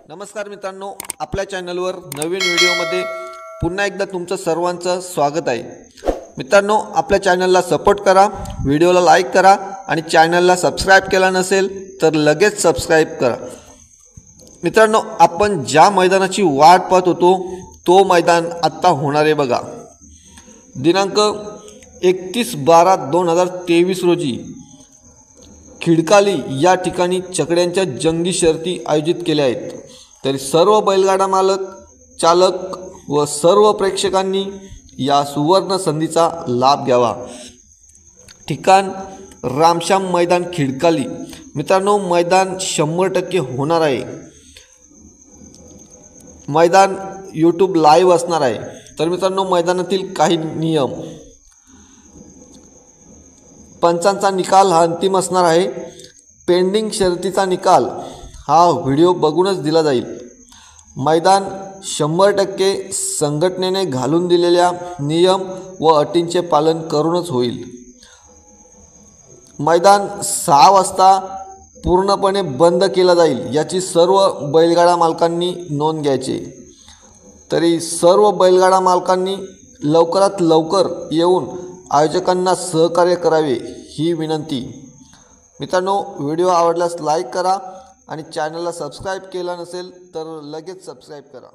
नमस्कार मित्रांनो, आपल्या चॅनलवर नवीन व्हिडिओमध्ये पुन्हा एकदा तुमचं सर्वांचं स्वागत आहे। मित्रांनो, आपल्या चॅनलला सपोर्ट करा, व्हिडिओला लाईक करा आणि चॅनलला सबस्क्राइब केला नसेल तर लगेच सबस्क्राइब करा। मित्रांनो, आपण ज्या मैदानाची वाट पाहत होतो तो मैदान आता होणार आहे बघा। दिनांक 31/12/2023 रोजी खिडकाली या ठिकाणी चकड्यांच्या जंगी शर्ती आयोजित केल्या आहेत। तरी सर्व बैलगाडा मालक, चालक व सर्व प्रेक्षकांनी या सुवर्ण संधीचा लाभ घ्यावा। ठिकाण रामश्याम मैदान खिडकाली। मित्रांनो, मैदान 100% होणार आहे। मैदान YouTube लाईव्ह असणार आहे। तर मित्रांनो, मैदानातील काही नियम, पंचांचा निकाल हा अंतिम असणार आहे। पेंडिंग शर्तीचा निकाल हा व्हिडिओ बघूनच दिला जाईल। मैदान 100% संघटनेने घालून दिलेल्या नियम व अटींचे पालन करूनच होईल। मैदान 6 वाजता पूर्णपणे बंद केला जाईल याची सर्व बैलगाडा मालकांनी नोंद घ्यायची। तरी सर्व बैलगाडा मालकांनी लवकरात लवकर येऊन आयोजकांना सहकार्य करावे ही विनंती। मित्रांनो, व्हिडिओ आवडल्यास लाईक करा आणि चॅनलला सबस्क्राइब केला नसेल तर लगेच सबस्क्राइब करा।